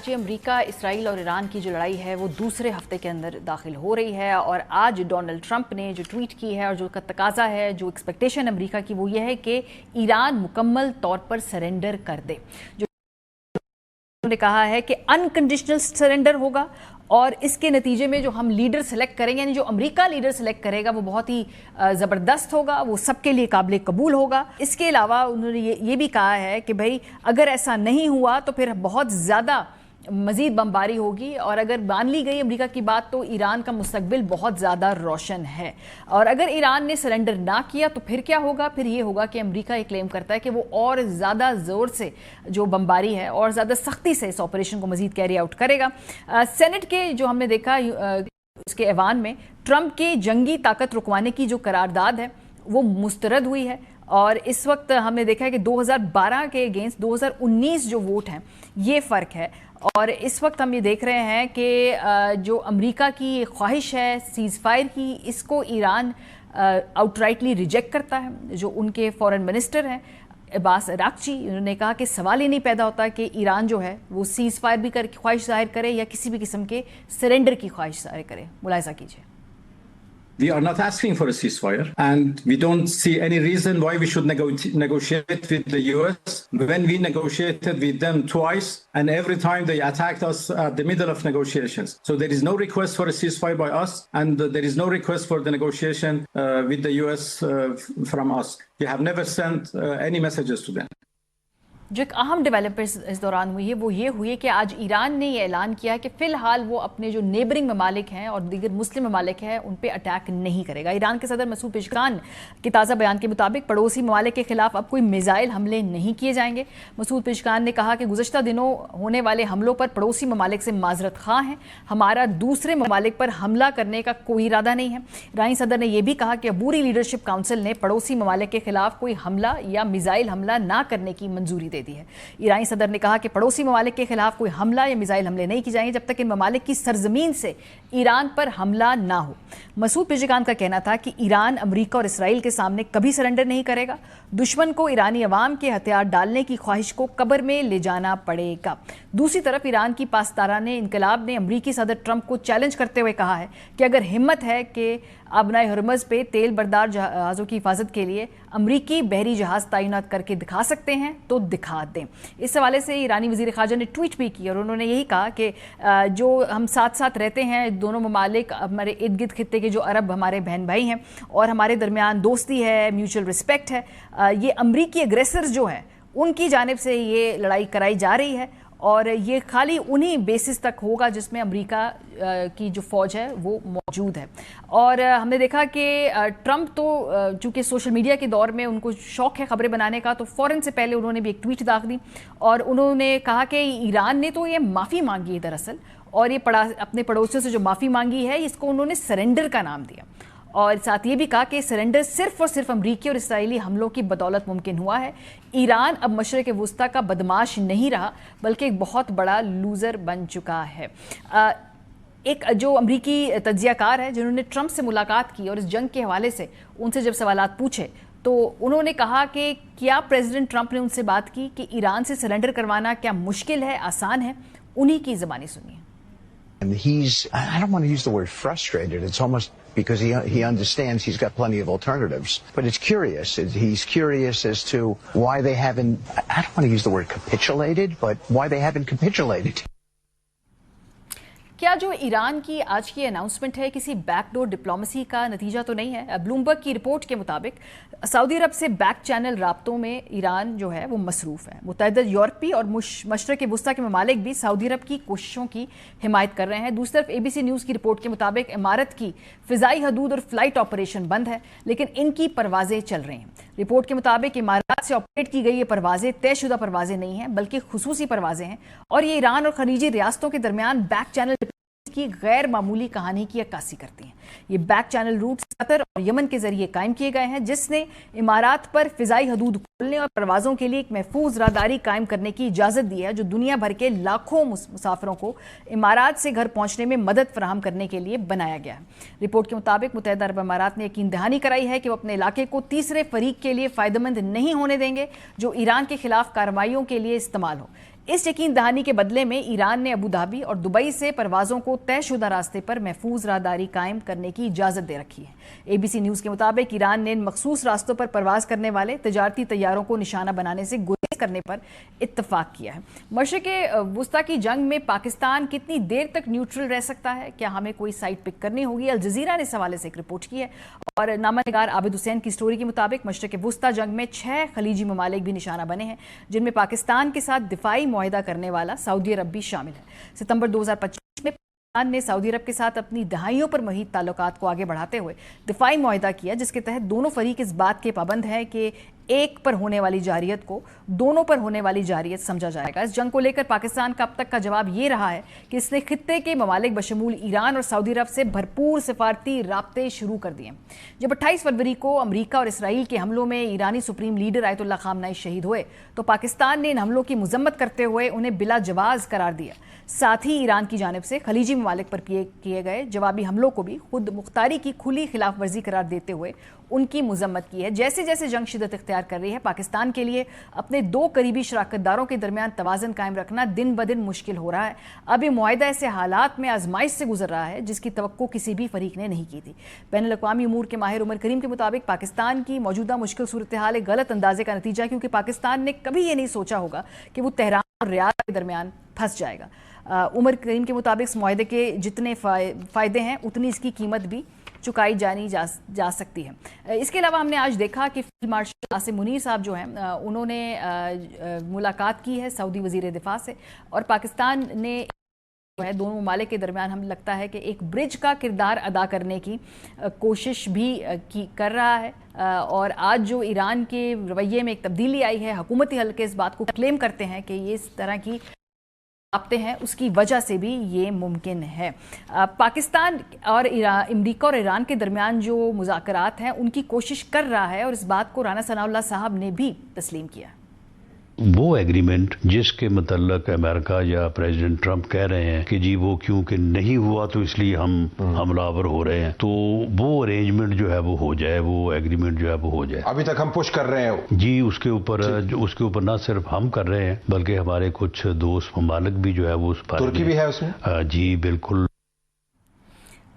आज America, Israel और Iran की जो लड़ाई है वो दूसरे हफ्ते के अंदर दाखिल हो रही है और आज डोनाल्ड ट्रंप ने जो ट्वीट की है और जो का तकाजा है, जो एक्सपेक्टेशन अमेरिका की वो ये है कि ईरान मुकम्मल तौर पर सरेंडर कर दे। जो उन्होंने कहा है कि अनकंडीशनल सरेंडर होगा और इसके नतीजे में जो हम लीडर सेलेक्ट करेंगे, यानी जो अमेरिका लीडर सेलेक्ट करेगा वो बहुत ही ज़बरदस्त होगा, वो सबके लिए काबिल कबूल होगा। इसके अलावा उन्होंने ये भी कहा है कि भाई अगर ऐसा नहीं हुआ तो फिर बहुत ज़्यादा मज़ीद बमबारी होगी और अगर मान ली गई अमेरिका की बात तो ईरान का मुस्तकबिल बहुत ज़्यादा रोशन है। और अगर ईरान ने सरेंडर ना किया तो फिर क्या होगा? फिर ये होगा कि अमेरिका ये क्लेम करता है कि वो और ज़्यादा ज़ोर से जो बमबारी है और ज़्यादा सख्ती से इस ऑपरेशन को मज़ीद कैरी आउट करेगा। सेनेट के जो हमने देखा उसके ऐवान में ट्रंप के जंगी ताकत रुकवाने की जो करारदाद है वो मुस्तरद हुई है और इस वक्त हमने देखा है कि 2012 के अगेंस्ट 2019 जो वोट हैं ये फ़र्क है। और इस वक्त हम ये देख रहे हैं कि जो अमेरिका की ख्वाहिश है सीज़ फायर की, इसको ईरान आउटराइटली रिजेक्ट करता है। जो उनके फॉरेन मिनिस्टर हैं अब्बास अराक्ची, उन्होंने कहा कि सवाल ही नहीं पैदा होता कि ईरान जो है वो सीज़ फायर भी कर ख्वाहिश जाहिर करे या किसी भी किस्म के सरेंडर की ख्वाहिश जाहिर करे। मुलाहिज़ा कीजिए। We are not asking for a ceasefire, and we don't see any reason why we should negotiate with the US when we negotiated with them twice, and every time they attacked us at the middle of negotiations. So there is no request for a ceasefire by us, and there is no request for the negotiation with the US from us. We have never sent any messages to them. जो एक अहम development इस दौरान हुई है वो ये हुई है कि आज ईरान ने ये ऐलान किया है कि फ़िलहाल वो अपने जो नेबरिंग ममालिक हैं और दीगर मुस्लिम ममालिक हैं उन पर अटैक नहीं करेगा। ईरान के सदर मसूद पेज़ेशकियान के ताज़ा बयान के मुताबिक पड़ोसी ममालिक के खिलाफ अब कोई मिसाइल हमले नहीं किए जाएंगे। मसूद पेज़ेशकियान ने कहा कि गुज़श्ता दिनों होने वाले हमलों पर पड़ोसी ममालिक से माजरत ख़्वाह हैं, हमारा दूसरे ममालिक पर हमला करने का कोई इरादा नहीं है। ईरानी सदर ने यह भी कहा कि अबूरी लीडरशिप काउंसिल ने पड़ोसी ममालिक के खिलाफ कोई हमला या मिसाइल हमला ना करने की मंजूरी दी है। ईरानी सदर ने कहा कि पड़ोसी ममालिक के खिलाफ कोई हमला या मिसाइल हमले नहीं किए जाएंगे जब तक इन ममालिक की सरजमीन से ईरान पर हमला ना हो। मसूद पेज़ेशकियान का कहना था कि ईरान अमेरिका और इसराइल के सामने कभी सरेंडर नहीं करेगा, दुश्मन को ईरानी अवाम के हथियार डालने की ख्वाहिश को कब्र में ले जाना पड़ेगा। दूसरी तरफ ईरान की पासदाराने इनकलाब ने अमरीकी सदर ट्रंप को चैलेंज करते हुए कहा है कि अगर हिम्मत है कि अबनाए हरमज़ पे तेल बरदार जहाज़ों की हिफाजत के लिए अमरीकी बहरी जहाज़ तैनात करके दिखा सकते हैं तो दिखा दें। इस हवाले से ईरानी वज़ीर ख़ारजा ने ट्वीट भी की और उन्होंने यही कहा कि जो हम साथ साथ रहते हैं, दोनों ममालिक हमारे इर्द गिर्द खित्ते के जो अरब हमारे बहन भाई हैं और हमारे दरमियान दोस्ती है, म्यूचुअल रिस्पेक्ट है, ये अमरीकी एग्रेसर्स जो हैं उनकी जानिब से ये लड़ाई कराई जा रही है और ये खाली उन्हीं बेसिस तक होगा जिसमें अमेरिका की जो फ़ौज है वो मौजूद है। और हमने देखा कि ट्रंप तो चूँकि सोशल मीडिया के दौर में उनको शौक़ है ख़बरें बनाने का, तो फ़ौरन से पहले उन्होंने भी एक ट्वीट दाग दी और उन्होंने कहा कि ईरान ने तो ये माफ़ी मांगी है दरअसल, और ये अपने पड़ोसियों से जो माफ़ी मांगी है इसको उन्होंने सरेंडर का नाम दिया और साथ ये भी कहा कि सरेंडर सिर्फ और सिर्फ अमरीकी और इसराइली हमलों की बदौलत मुमकिन हुआ है। ईरान अब मशरिक़ वुस्ता का बदमाश नहीं रहा बल्कि एक बहुत बड़ा लूज़र बन चुका है। एक जो अमरीकी तज्ज़ियाकार है जिन्होंने ट्रंप से मुलाकात की और इस जंग के हवाले से उनसे जब सवालात पूछे तो उन्होंने कहा कि क्या प्रेसिडेंट ट्रंप ने उनसे बात की कि ईरान से सरेंडर करवाना क्या मुश्किल है, आसान है? उन्हीं की ज़बानी सुनिए। And I don't want to use the word frustrated. It's almost because he understands he's got plenty of alternatives. But it's curious. He's curious as to why they haven't, I don't want to use the word capitulated, but why they haven't capitulated. क्या जो Iran की आज की announcement है किसी backdoor diplomacy का नतीजा तो नहीं है? ब्लूमबर्ग की रिपोर्ट के मुताबिक सऊदी अरब से बैक चैनल राब्तों में ईरान जो है वो मसरूफ़ है। मुत्तहिदा यूरोपीय और मशरिक़ वुस्ता के ममालिक भी सऊदी अरब की कोशिशों की हिमायत कर रहे हैं। दूसरी तरफ ABC न्यूज़ की रिपोर्ट के मुताबिक इमारत की फ़िज़ाई हदूद और फ़्लाइट ऑपरेशन बंद है लेकिन इनकी परवाज़ें चल रही हैं। रिपोर्ट के मुताबिक इमारत से ऑपरेट की गई ये परवाज़ें तयशुदा परवाज़ें नहीं हैं बल्कि खुसूसी परवाज़ें हैं और ये ईरान और खलीजी रियासतों के दरमियान बैक चैनल की गैर मामूली कहानी की अक्कासी करती हैं। ये बैक चैनल रूट कतर और यमन के जरिए कायम किए गए हैं जिसने इमारात पर फ़िज़ाई हदूद खोलने और परवाज़ों के लिए एक महफूज राहदारी कायम करने की इजाज़त दी है जो दुनिया भर के लाखों मुसाफिरों को इमारात से घर पहुंचने में मदद फराहम करने के लिए बनाया गया है। रिपोर्ट के मुताबिक मुत्तहिदा अरब अमारात ने यकीन दहानी कराई है कि वो अपने इलाके को तीसरे फरीक के लिए फ़ायदेमंद नहीं होने देंगे जो ईरान के खिलाफ कार्रवाइयों के लिए इस्तेमाल हो। اس یقین دہانی کے بدلے میں ایران نے ابو دھابی اور دبئی سے پروازوں کو طے شدہ راستے پر محفوظ راہداری قائم کرنے کی اجازت دے رکھی ہے۔ ABC نیوز کے مطابق ایران نے ان مخصوص راستوں پر پرواز کرنے والے تجارتی طیاروں کو نشانہ بنانے سے گریز کرنے پر اتفاق کیا ہے۔ مشرق وسطیٰ کی جنگ میں پاکستان کتنی دیر تک نیوٹرل رہ سکتا ہے؟ کیا ہمیں کوئی سائٹ پک کرنی ہوگی؟ الجزیرہ نے اس حوالے سے ایک رپورٹ کی ہے اور نامہ نگار عابد حسین کی سٹوری کے مطابق مشرق وسطیٰ جنگ میں 6 خلیجی ممالک بھی نشانہ بنے ہیں، جن میں پاکستان کے ساتھ دفاعی معاہدہ کرنے والا سعودی عرب بھی شامل ہے۔ ستمبر 2025 میں پاکستان نے سعودی عرب کے ساتھ اپنی دہائیوں پر محیط تعلقات کو آگے بڑھاتے ہوئے دفاعی معاہدہ کیا، جس کے تحت دونوں فریق اس بات کے پابند ہیں کہ ایک پر ہونے والی جارحیت کو دونوں پر ہونے والی جارحیت سمجھا جائے گا۔ اس جنگ کو لے کر پاکستان کا اب تک کا جواب یہ رہا ہے کہ اس نے خطے کے ممالک بشمول ایران اور سعودی عرب سے بھرپور سفارتی رابطے شروع کر دیے۔ جب 28 فروری کو امریکہ اور اسرائیل کے حملوں میں ایرانی سپریم لیڈر آیت اللہ خامنہ ای شہید ہوئے تو پاکستان نے ان حملوں کی مذمت کرتے ہوئے انہیں بلا جواز قرار دیا۔ ساتھ ہی ایران کی جانب سے خلیجی ممالک پر کیے گئے جوابی حملوں کو بھی خود مختاری کی کھلی خلاف ورزی قرار دیتے ہوئے ان کی مذمت کی ہے۔ جیسے جیسے جنگ شدت اختیار کر رہی ہے، پاکستان کے لیے اپنے 2 قریبی شراکت داروں کے درمیان توازن قائم رکھنا دن بدن مشکل ہو رہا ہے۔ اب یہ معاہدہ ایسے حالات میں آزمائش سے گزر رہا ہے جس کی توقع کسی بھی فریق نے نہیں کی تھی۔ بین الاقوامی امور کے ماہر عمر کریم کے مطابق پاکستان کی موجودہ مشکل صورتحال ایک غلط اندازے کا نتیجہ ہے، کیونکہ پاکستان نے کبھی یہ نہیں سوچا ہوگا کہ وہ تہران اور ریاض کے درمیان پھنس جائے گا۔ عمر کریم کے مطابق اس معاہدے کے جتنے فائدے ہیں اتنی اس کی قیمت بھی چکائی جا سکتی ہے۔ اس کے علاوہ ہم نے آج دیکھا کہ فیلڈ مارشل عاصم منیر صاحب جو ہیں انہوں نے ملاقات کی ہے سعودی وزیر دفاع سے، اور پاکستان نے دونوں ممالک کے درمیان ہمیں لگتا ہے کہ ایک برج کا کردار ادا کرنے کی کوشش بھی کر رہا ہے، اور آج جو ایران کے رویے میں ایک تبدیلی آئی ہے، حکومتی حلقے اس بات کو کلیم کرتے ہیں کہ یہ اس طرح کی رابطے ہیں اس کی وجہ سے بھی یہ ممکن ہے۔ پاکستان اور امریکہ اور ایران کے درمیان جو مذاکرات ہیں ان کی کوشش کر رہا ہے، اور اس بات کو رانا ثناء اللہ صاحب نے بھی تسلیم کیا۔ وہ ایگریمنٹ جس کے متعلق امریکہ یا پریزیڈنٹ ٹرمپ کہہ رہے ہیں کہ جی وہ کیونکہ نہیں ہوا تو اس لیے ہم حملہ آور ہو رہے ہیں، تو وہ ارینجمنٹ جو ہے وہ ہو جائے، وہ ایگریمنٹ جو ہے وہ ہو جائے۔ ابھی تک ہم پش کر رہے ہیں جی، اس کے اوپر نہ صرف ہم کر رہے ہیں بلکہ ہمارے کچھ دوست ممالک بھی جو ہے وہ ترکی بھی ہے اس میں۔ جی بالکل،